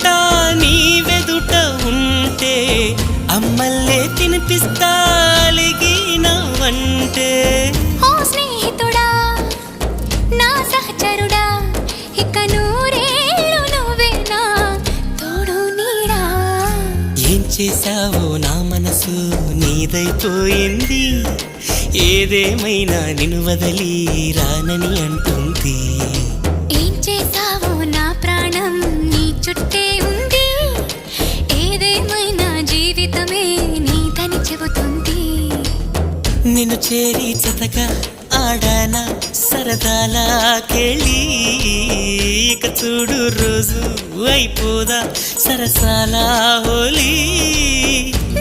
పూట నీ వెదుట ఉంటే అమ్మల్లే తినిపిస్తా అలిగినవంటే. ఓ స్నేహితుడా నా సహచరుడా ఇక నూరేళ్ళు నువ్వేనా తోడు నీడా. ఏం చేశావో నా మనసు నీదైపోయింది, ఏదేమైనా నిన్ను వదిలి రానని అంటుంది. ఏం చేసావో నా ప్రాణం నీ చుట్టే ఉంది, ఏదేమైనా జీవితమే నీదని చెబుతుంది. నిన్ను చేరి జతగా ఆడానా సరదాలా కేళి, ఇక చూడు రోజు అయిపోదా సరసాల హోలీ.